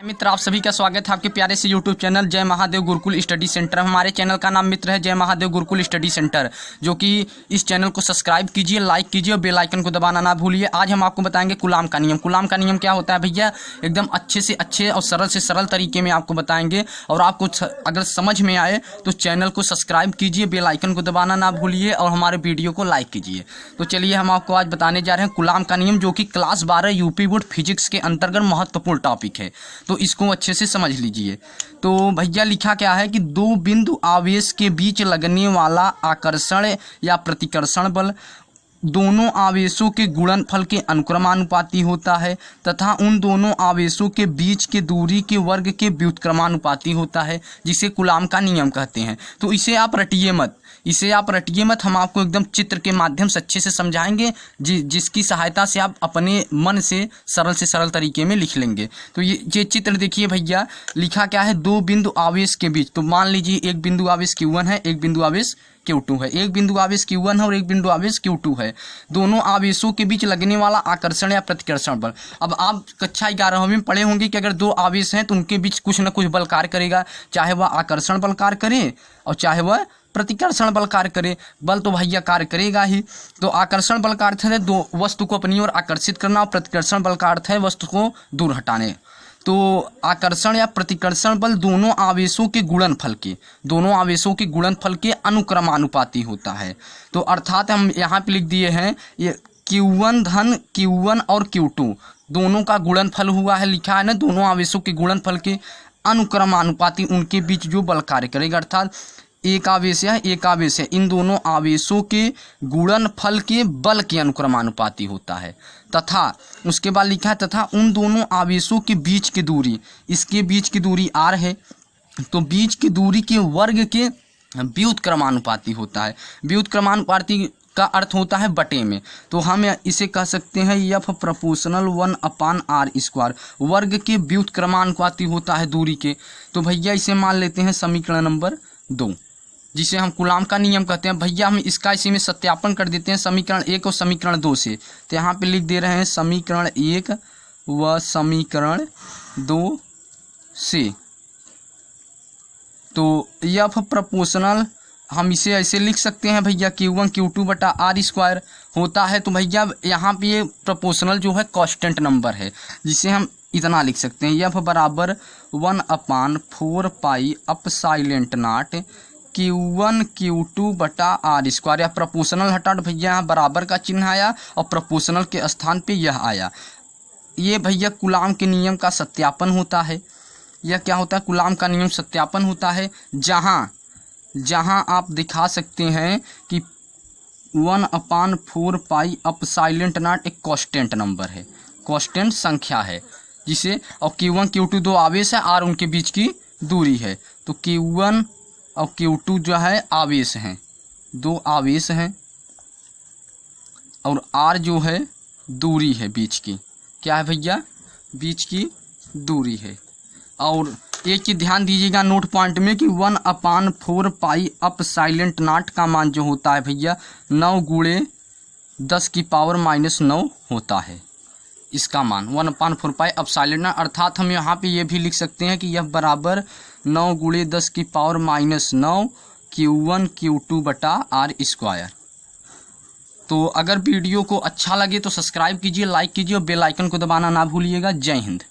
मित्र, आप सभी का स्वागत है आपके प्यारे से YouTube चैनल जय महादेव गुरुकुल स्टडी सेंटर। हमारे चैनल का नाम मित्र है जय महादेव गुरुकुल स्टडी सेंटर, जो कि इस चैनल को सब्सक्राइब कीजिए, लाइक कीजिए और बेल आइकन को दबाना ना भूलिए। आज हम आपको बताएंगे कूलाम का नियम। कूलाम का नियम क्या होता है भैया, एकदम अच्छे से अच्छे और सरल से सरल तरीके में आपको बताएंगे। और आपको अगर समझ में आए तो चैनल को सब्सक्राइब कीजिए, बेल आइकन को दबाना ना भूलिए और हमारे वीडियो को लाइक कीजिए। तो चलिए हम आपको आज बताने जा रहे हैं कूलाम का नियम, जो कि क्लास 12 यूपी बोर्ड फिजिक्स के अंतर्गत महत्वपूर्ण टॉपिक है। तो इसको अच्छे से समझ लीजिए। तो भैया लिखा क्या है कि दो बिंदु आवेश के बीच लगने वाला आकर्षण या प्रतिकर्षण बल दोनों आवेशों के गुणनफल के अनुक्रमानुपाती होता है तथा उन दोनों आवेशों के बीच के दूरी के वर्ग के व्युत्क्रमानुपाती होता है, जिसे कूलाम का नियम कहते हैं। तो इसे आप रटिए मत, हम आपको एकदम चित्र के माध्यम से अच्छे से समझाएंगे, जिसकी सहायता से आप अपने मन से सरल तरीके में लिख लेंगे। तो ये चित्र देखिए भैया, लिखा क्या है, दो बिंदु आवेश के बीच। तो मान लीजिए एक बिंदु आवेश Q1 है, एक बिंदु आवेश Q2 है, एक बिंदु आवेश Q1 है और एक बिंदु आवेश Q2 है। दोनों आवेशों के बीच लगने वाला आकर्षण या प्रतिकर्षण बल। अब आप कक्षा 11वीं में पढ़े होंगे कि अगर दो आवेश हैं तो उनके बीच कुछ न कुछ बल कार्य करेगा, चाहे वह आकर्षण बल कार्य करे और चाहे वह प्रतिकर्षण बल कार्य करे। बल तो भैया कार्य करेगा ही। तो आकर्षण बल का अर्थ है दो वस्तु को अपनी ओर आकर्षित करना और प्रतिकर्षण बल का अर्थ है वस्तु को दूर हटाने। तो आकर्षण या प्रतिकर्षण बल दोनों आवेशों के गुणनफल के अनुक्रमानुपाती होता है। तो अर्थात हम यहाँ पे लिख दिए हैं ये Q1 धन Q1 और Q2 दोनों का गुणनफल हुआ है, लिखा है ना, दोनों आवेशों के गुणनफल के अनुक्रमानुपाती उनके बीच जो बल कार्य करेगा। अर्थात एक आवेश है, इन दोनों आवेशों के गुणनफल के बल के अनुक्रमानुपाती होता है। तथा उसके बाद लिखा है तथा उन दोनों आवेशों के बीच की दूरी, इसके बीच की दूरी r है, तो बीच की दूरी के वर्ग के व्युत्क्रमानुपाती होता है। व्युत्क्रमानुपाती का अर्थ होता है बटे में। तो हम इसे कह सकते हैं F प्रोपोर्शनल 1/r², वर्ग के व्युत्क्रमानुपाती होता है दूरी के। तो भैया इसे मान लेते हैं समीकरण नंबर 2, जिसे हम कूलाम का नियम कहते हैं। भैया हम इसका इसी में सत्यापन कर देते हैं समीकरण 1 और समीकरण 2 से। तो यहाँ पे लिख दे रहे हैं समीकरण 1 व समीकरण 2 से। तो F प्रोपोर्शनल हम इसे ऐसे लिख सकते हैं भैया Q1 Q2/r² होता है। तो भैया यहाँ पे ये प्रोपोर्शनल जो है कांस्टेंट नंबर है, जिसे हम इतना लिख सकते हैं F बराबर 1/4πε0 Q1 Q2/r²। या प्रोपोर्शनल हटा तो भैया यहाँ बराबर का चिन्ह आया और प्रोपोर्शनल के स्थान पे यह आया। ये भैया कूलाम के नियम का सत्यापन होता है। यह क्या होता है, कूलाम का नियम सत्यापन होता है, जहाँ आप दिखा सकते हैं कि 1/4πε0 एक कांस्टेंट नंबर है, कांस्टेंट संख्या है, जिसे और Q1 Q2 दो आवेश है, R उनके बीच की दूरी है। तो Q1 और Q2 जो है आवेश हैं, दो आवेश हैं, और R जो है दूरी है बीच की। क्या है भैया, बीच की दूरी है। और एक चीज ध्यान दीजिएगा नोट पॉइंट में कि 1/4πε0 का मान जो होता है भैया 9 × 10⁻⁻9 होता है। इसका मान 1/4πε0। अर्थात हम यहाँ पे ये भी लिख सकते हैं कि यह बराबर 9 × 10⁻⁹ Q1 Q2/r²। तो अगर वीडियो को अच्छा लगे तो सब्सक्राइब कीजिए, लाइक कीजिए और बेल आइकन को दबाना ना भूलिएगा। जय हिंद।